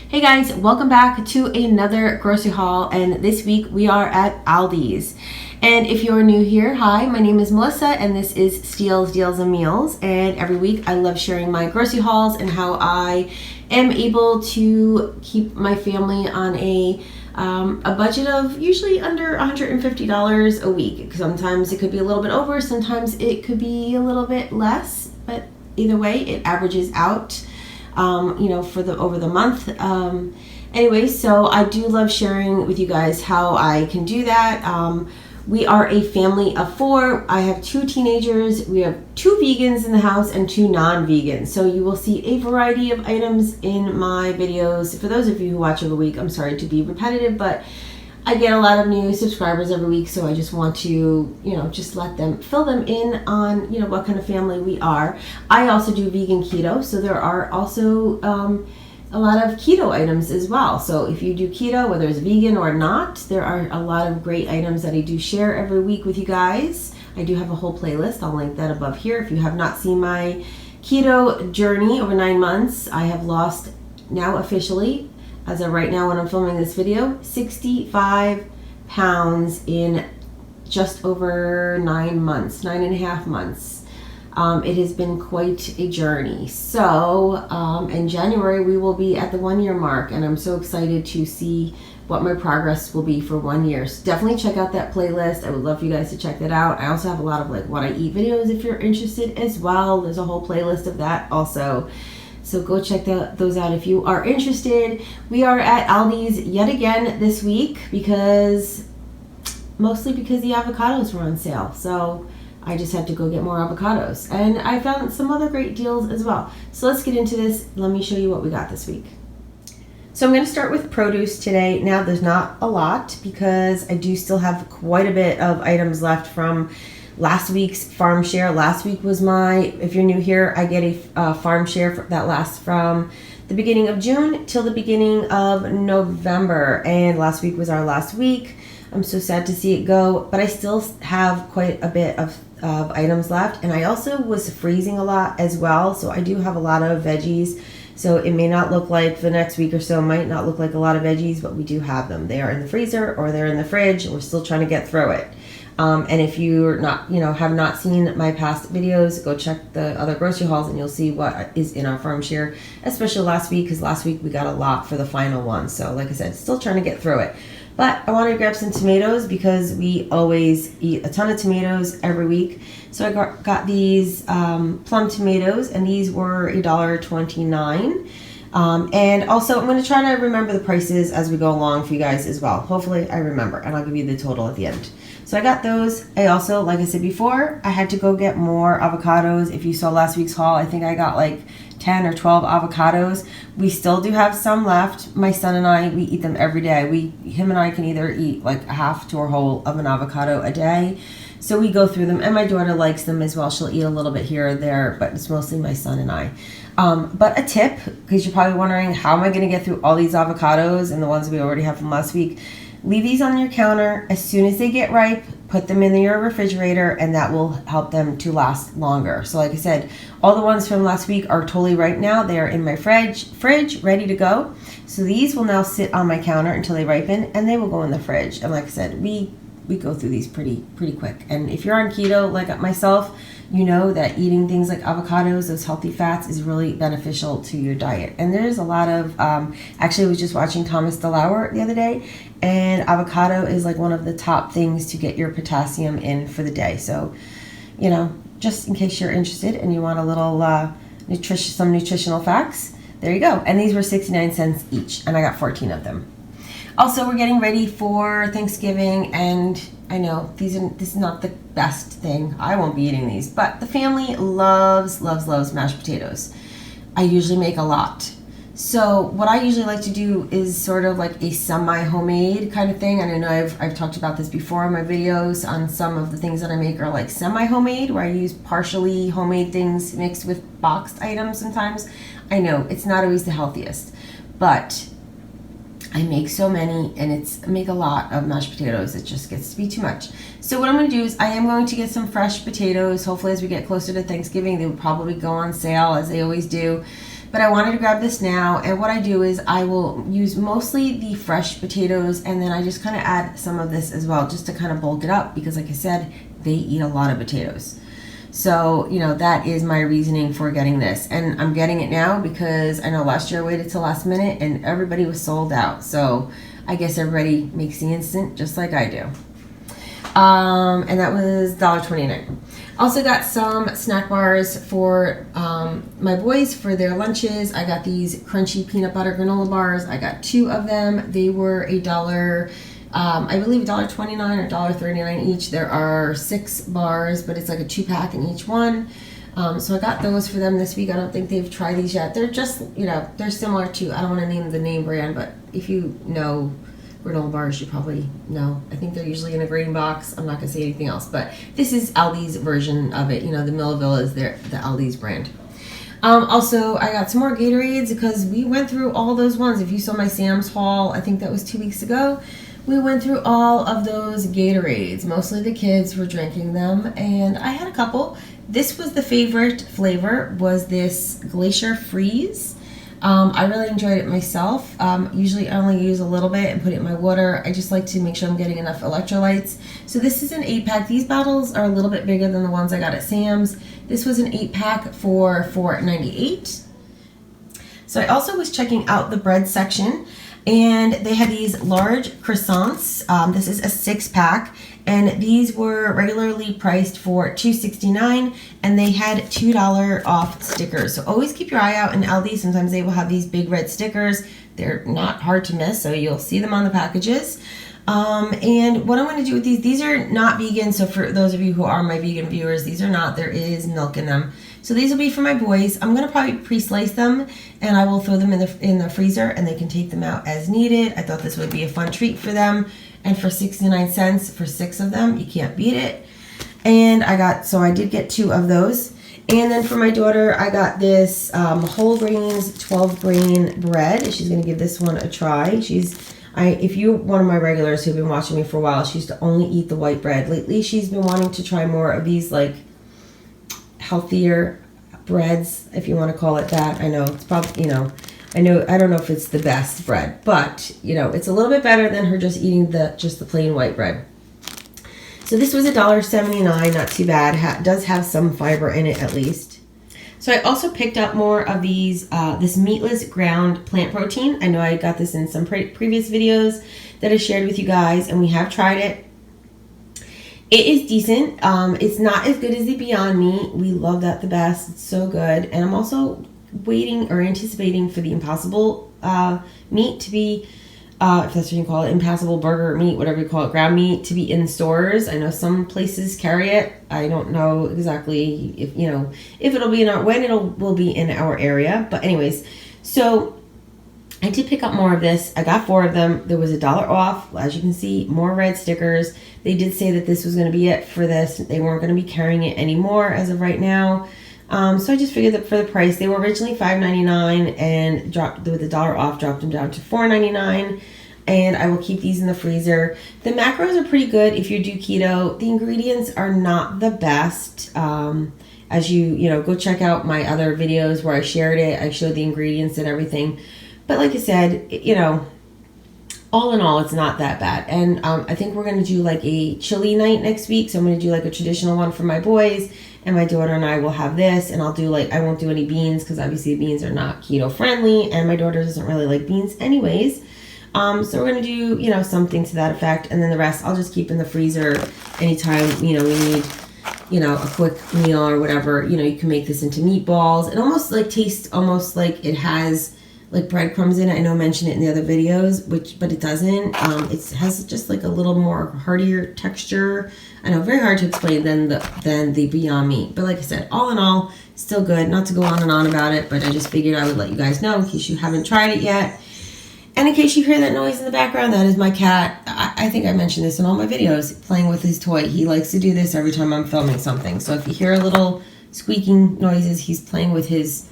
Hey guys, welcome back to another grocery haul, and this week we are at Aldi's. And if you're new here, hi, my name is Melissa and this is Steals, Deals, and Meals. And every week I love sharing my grocery hauls and how I am able to keep my family on a budget of usually under $150 a week. Sometimes it could be a little bit over, sometimes it could be a little bit less, but either way it averages out for over the month. Anyway, so I do love sharing with you guys how I can do that. We are a family of 4. I have 2 teenagers. We have 2 vegans in the house and 2 non-vegans. So you will see a variety of items in my videos. For those of you who watch every week, I'm sorry to be repetitive, but I get a lot of new subscribers every week, so I just want to, just fill them in on, what kind of family we are. I also do vegan keto, so there are also a lot of keto items as well. So if you do keto, whether it's vegan or not, there are a lot of great items that I do share every week with you guys. I do have a whole playlist. I'll link that above here. If you have not seen my keto journey over 9 months, I have lost now officially, as of right now when I'm filming this video, 65 pounds in just over 9 months, 9.5 months. It has been quite a journey. So in January we will be at the 1-year mark, and I'm so excited to see what my progress will be for 1 year. So definitely check out that playlist. I would love for you guys to check that out. I also have a lot of what I eat videos if you're interested as well. There's a whole playlist of that also. So go check those out if you are interested. We are at Aldi's yet again this week mostly because the avocados were on sale. So I just had to go get more avocados. And I found some other great deals as well. So let's get into this. Let me show you what we got this week. So I'm going to start with produce today. Now there's not a lot because I do still have quite a bit of items left from last week's farm share. Last week was if you're new here, I get a farm share that lasts from the beginning of June till the beginning of November. And last week was our last week. I'm so sad to see it go, but I still have quite a bit of items left. And I also was freezing a lot as well. So I do have a lot of veggies. So it may not look like the next week or so might not look like a lot of veggies, but we do have them. They are in the freezer or they're in the fridge. And we're still trying to get through it. And if you're not, have not seen my past videos, go check the other grocery hauls and you'll see what is in our farm share, especially last week, because last week we got a lot for the final one. So like I said, still trying to get through it. But I wanted to grab some tomatoes because we always eat a ton of tomatoes every week. So I got these plum tomatoes, and these were $1.29. And also I'm going to try to remember the prices as we go along for you guys as well. Hopefully I remember, and I'll give you the total at the end. So I got those. I also, like I said before, I had to go get more avocados. If you saw last week's haul, I think I got like 10 or 12 avocados. We still do have some left. My son and I, we eat them every day. Him and I can either eat like a half to a whole of an avocado a day. So we go through them, and my daughter likes them as well. She'll eat a little bit here or there, but it's mostly my son and I. But a tip, because you're probably wondering, how am I going to get through all these avocados and the ones we already have from last week? Leave these on your counter. As soon as they get ripe, put them in your refrigerator, and that will help them to last longer. So like I said, all the ones from last week are totally ripe now. They are in my fridge, ready to go. So these will now sit on my counter until they ripen, and they will go in the fridge. And like I said, we go through these pretty quick. And if you're on keto like myself, you know that eating things like avocados, those healthy fats, is really beneficial to your diet. And there's a lot of, actually I was just watching Thomas DeLauer the other day, and avocado is like one of the top things to get your potassium in for the day. So, just in case you're interested and you want a little some nutritional facts, there you go. And these were 69 cents each, and I got 14 of them. Also, we're getting ready for Thanksgiving, and I know this is not the best thing. I won't be eating these, but the family loves mashed potatoes. I usually make a lot. So what I usually like to do is sort of like a semi-homemade kind of thing. And I know I've talked about this before in my videos on some of the things that I make are like semi-homemade, where I use partially homemade things mixed with boxed items sometimes. I know it's not always the healthiest, but I make so many, and make a lot of mashed potatoes. It just gets to be too much. So what I'm going to do is I am going to get some fresh potatoes. Hopefully as we get closer to Thanksgiving, they will probably go on sale as they always do. but I wanted to grab this now. And what I do is I will use mostly the fresh potatoes, and then I just kind of add some of this as well, just to kind of bulk it up, because like I said, they eat a lot of potatoes. So, you know, that is my reasoning for getting this. And I'm getting it now because I know last year I waited till last minute and everybody was sold out. So I guess everybody makes the instant just like I do. And that was $1.29. Also got some snack bars for my boys for their lunches. I got these crunchy peanut butter granola bars. I got 2 of them. They were $1, I believe $1.29 or $1.39 each. There are 6 bars, but it's like a 2-pack in each one. So I got those for them this week. I don't think they've tried these yet. They're just, you know, they're similar to, I don't want to name the name brand, but if you know granola bars, you probably know. I think they're usually in a green box. I'm not going to say anything else, but this is Aldi's version of it. You know, the Millville is the Aldi's brand. Also, I got some more Gatorades because we went through all those ones. If you saw my Sam's haul, I think that was 2 weeks ago. We went through all of those Gatorades. Mostly the kids were drinking them, and I had a couple. This was the favorite flavor, was this Glacier Freeze. I really enjoyed it myself. Usually I only use a little bit and put it in my water. I just like to make sure I'm getting enough electrolytes. So this is an 8-pack. These bottles are a little bit bigger than the ones I got at Sam's. This was an 8-pack for $4.98. So I also was checking out the bread section, and they had these large croissants. This is a 6-pack, and these were regularly priced for $2.69, and they had $2 off stickers. So always keep your eye out in Aldi. Sometimes they will have these big red stickers. They're not hard to miss, so you'll see them on the packages. And what I'm going to do with these are not vegan. So for those of you who are my vegan viewers, these are not. There is milk in them. So these will be for my boys. I'm going to probably pre-slice them, and I will throw them in the freezer, and they can take them out as needed. I thought this would be a fun treat for them. And for 69 cents for 6 of them, you can't beat it. And I did get 2 of those. And then for my daughter, I got this whole grains 12 grain bread. She's going to give this one a try. If you're one of my regulars who've been watching me for a while, she used to only eat the white bread. Lately, she's been wanting to try more of these like healthier breads, if you want to call it that. I know it's probably, you know, I don't know if it's the best bread, but you know, it's a little bit better than her just eating just the plain white bread. So this was $1.79, not too bad. Does have some fiber in it at least. So I also picked up more of these, this meatless ground plant protein. I know I got this in some previous videos that I shared with you guys, and we have tried it. It is decent. It's not as good as the Beyond Meat. We love that the best. It's so good. And I'm also waiting or anticipating for the Impossible meat to be, if that's what you call it, Impossible burger meat, whatever you call it, ground meat, to be in stores. I know some places carry it. I don't know exactly if it'll be when it will be in our area. But anyways, so I did pick up more of this. I got 4 of them. There was $1 off. As you can see, more red stickers. They did say that this was going to be it for this. They weren't going to be carrying it anymore as of right now. So I just figured that for the price, they were originally $5.99 and with $1 off, dropped them down to $4.99. And I will keep these in the freezer. The macros are pretty good if you do keto. The ingredients are not the best. As you go check out my other videos where I shared it. I showed the ingredients and everything. But like I said, all in all, it's not that bad. And I think we're going to do like a chili night next week. So I'm going to do like a traditional one for my boys. And my daughter and I will have this. And I won't do any beans because obviously beans are not keto friendly. And my daughter doesn't really like beans anyways. So we're going to do, something to that effect. And then the rest I'll just keep in the freezer anytime, we need, a quick meal or whatever. You can make this into meatballs. It almost tastes almost like it has like breadcrumbs in it. I know I mentioned it in the other videos, but it doesn't. It has just like a little more heartier texture. I know, very hard to explain than the Beyond Meat. But like I said, all in all, still good. Not to go on and on about it, but I just figured I would let you guys know in case you haven't tried it yet. And in case you hear that noise in the background, that is my cat. I think I mentioned this in all my videos, playing with his toy. He likes to do this every time I'm filming something. So if you hear a little squeaking noises, he's playing with his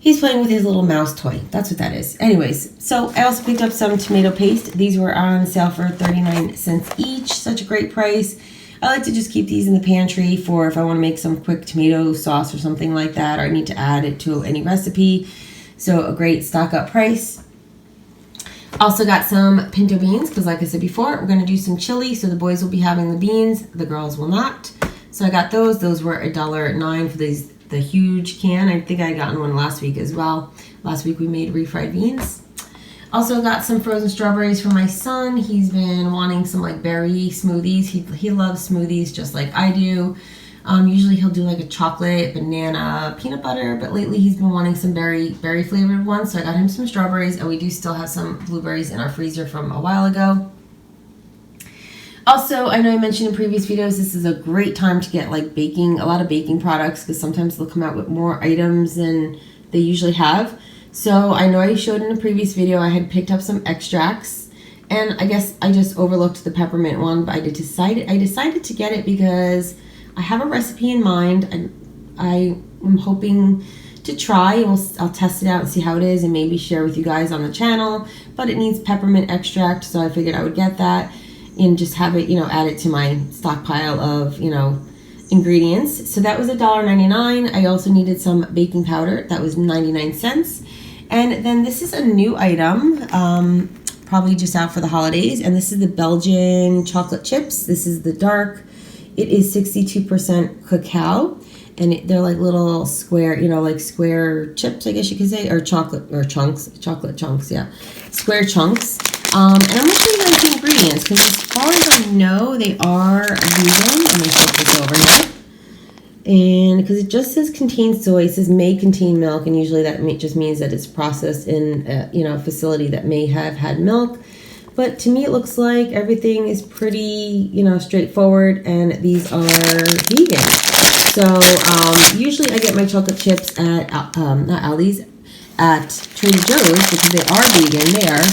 little mouse toy. That's what that is. Anyways, so I also picked up some tomato paste. These were on sale for 39 cents each. Such a great price. I like to just keep these in the pantry for if I want to make some quick tomato sauce or something like that, or I need to add it to any recipe. So a great stock up price. Also got some pinto beans because like I said before, we're going to do some chili. So the boys will be having the beans, the girls will not. So I got those. Those were $1.09 for the huge can. I think I had gotten one last week as well. Last week we made refried beans. Also got some frozen strawberries for my son. He's been wanting some like berry smoothies. He loves smoothies just like I do. Usually he'll do like a chocolate, banana, peanut butter, but lately he's been wanting some berry flavored ones. So I got him some strawberries, and we do still have some blueberries in our freezer from a while ago. Also, I know I mentioned in previous videos, this is a great time to get like a lot of baking products, because sometimes they'll come out with more items than they usually have. So I know I showed in a previous video I had picked up some extracts, and I guess I just overlooked the peppermint one, but I decided to get it because I have a recipe in mind, and I am hoping to try, and I'll test it out and see how it is and maybe share with you guys on the channel. But it needs peppermint extract, so I figured I would get that and just have it, add it to my stockpile of, ingredients. So that was $1.99. I also needed some baking powder. That was 99 cents. And then this is a new item, probably just out for the holidays. And this is the Belgian chocolate chips. This is the dark. It is 62% cacao, and they're like little square, like square chips, I guess you could say, or chocolate chunks, yeah, square chunks. And I'm going to show you guys the ingredients, because as far as I know, they are vegan. Let me flip this over here. And because it just says contains soy, it says may contain milk, and usually that just means that it's processed in a facility that may have had milk. But to me, it looks like everything is pretty, straightforward, and these are vegan. So usually I get my chocolate chips at, not ALDI's, at Trader Joe's, because they are vegan there.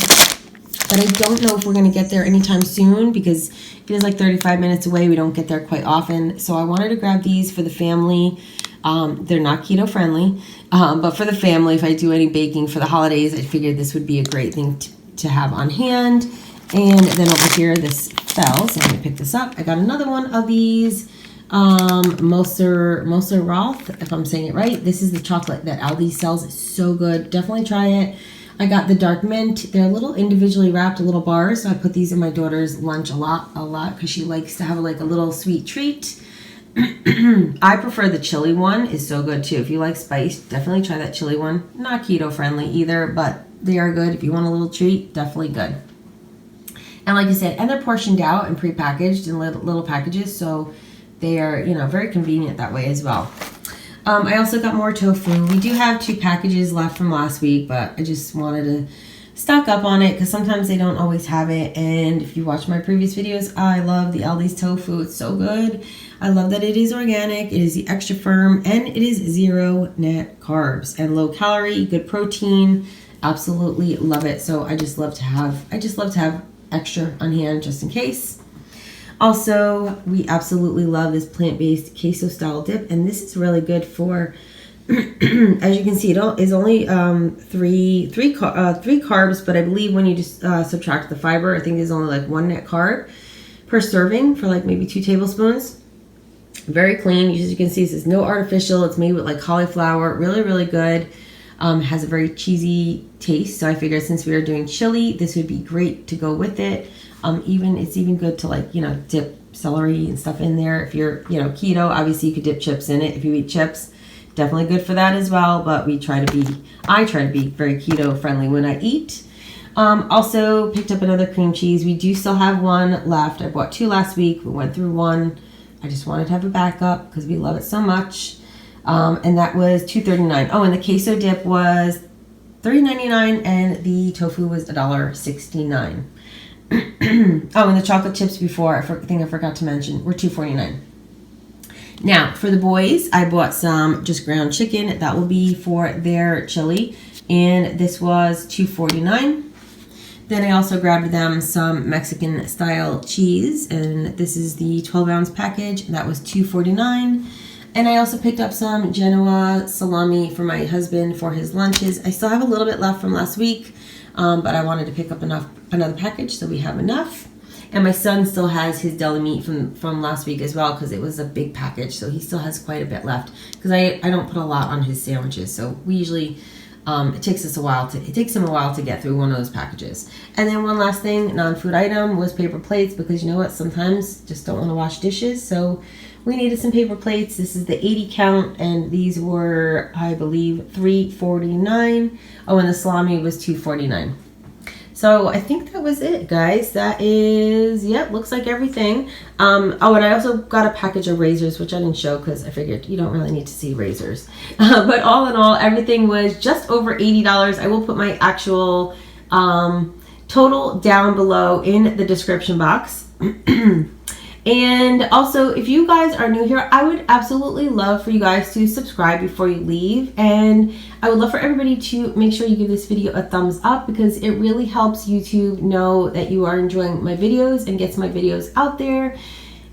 But I don't know if we're going to get there anytime soon, because it is like 35 minutes away. We don't get there quite often. So I wanted to grab these for the family. They're not keto friendly, but for the family, if I do any baking for the holidays, I figured this would be a great thing to have on hand. And then over here, this fell, so let me pick this up. I got another one of these Moser Roth, if I'm saying it right. This is the chocolate that Aldi sells. It's so good. Definitely try it. I got the dark mint. They're a little individually wrapped, little bars, so I put these in my daughter's lunch a lot, because she likes to have like a little sweet treat. I prefer the chili one. It's so good too. If you like spice, definitely try that chili one. Not keto friendly either, but they are good. If you want a little treat, definitely good. And like I said, and they're portioned out and pre-packaged in little packages, so they are, very convenient that way as well. I also got more tofu. We do have 2 packages left from last week, but I just wanted to stock up on it because sometimes they don't always have it. And if you watch my previous videos, I love the ALDI's tofu. It's so good. I love that it is organic. It is the extra firm, and it is 0 net carbs and low calorie, good protein. Absolutely love it. So I just love to have extra on hand just in case. Also, we absolutely love this plant-based queso style dip, and this is really good for, as you can see, it is only three carbs, but I believe when you just subtract the fiber, I think there's only like 1 net carb per serving for like maybe 2 tablespoons. Very clean. As you can see, this is no artificial. It's made with like cauliflower. Really, really good. Has a very cheesy taste, so I figured since we are doing chili, this would be great to go with it. It's even good to like, dip celery and stuff in there. If you're, keto, obviously you could dip chips in it. If you eat chips, definitely good for that as well. But I try to be very keto friendly when I eat. Also picked up another cream cheese. We do still have 1 left. I bought 2 last week. We went through 1. I just wanted to have a backup because we love it so much. And that was $2.39. Oh, and the queso dip was $3.99, and the tofu was $1.69. Oh, and the chocolate chips before, I think I forgot to mention, were $2.49. Now, for the boys, I bought some just ground chicken. That will be for their chili, and this was $2.49. Then I also grabbed them some Mexican style cheese, and this is the 12-ounce package. That was $2.49. And I also picked up some Genoa salami for my husband for his lunches. I still have a little bit left from last week, but I wanted to pick up another package so we have enough. And my son still has his deli meat from last week as well, because it was a big package, so he still has quite a bit left, because I don't put a lot on his sandwiches, so we usually it takes him a while to get through one of those packages. And then one last thing, non-food item, was paper plates, because you know what, sometimes just don't want to wash dishes, so we needed some paper plates. This is the 80 count, and these were, I believe, $3.49. Oh, and the salami was $2.49. So I think that was it, guys. That is, yep, looks like everything. Oh, and I also got a package of razors, which I didn't show because I figured you don't really need to see razors. But all in all, everything was just over $80. I will put my actual total down below in the description box. And also, if you guys are new here, I would absolutely love for you guys to subscribe before you leave. And I would love for everybody to make sure you give this video a thumbs up, because it really helps YouTube know that you are enjoying my videos and gets my videos out there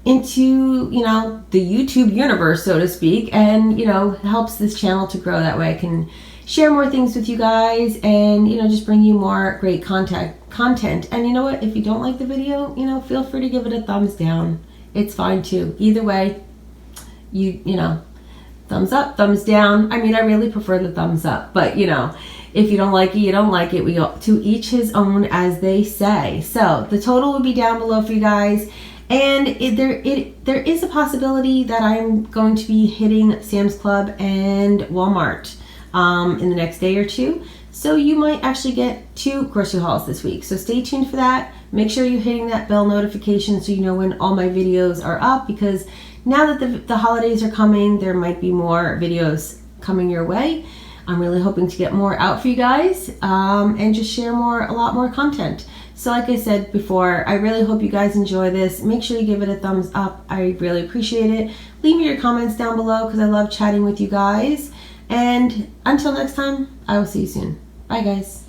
into, you know, the YouTube universe, so to speak, and, you know, helps this channel to grow. That way I can share more things with you guys and, you know, just bring you more great content. And you know what, if you don't like the video, you know, feel free to give it a thumbs down. It's fine too. Either way, you know, thumbs up, thumbs down. I mean, I really prefer the thumbs up, but you know, if you don't like it, you don't like it. We go to each his own, as they say. So the total will be down below for you guys. And there is a possibility that I'm going to be hitting Sam's Club and Walmart in the next day or two. So you might actually get 2 grocery hauls this week. So stay tuned for that. Make sure you're hitting that bell notification so you know when all my videos are up, because now that the holidays are coming, there might be more videos coming your way. I'm really hoping to get more out for you guys and just share a lot more content. So like I said before, I really hope you guys enjoy this. Make sure you give it a thumbs up. I really appreciate it. Leave me your comments down below, because I love chatting with you guys. And until next time, I will see you soon. Bye, guys.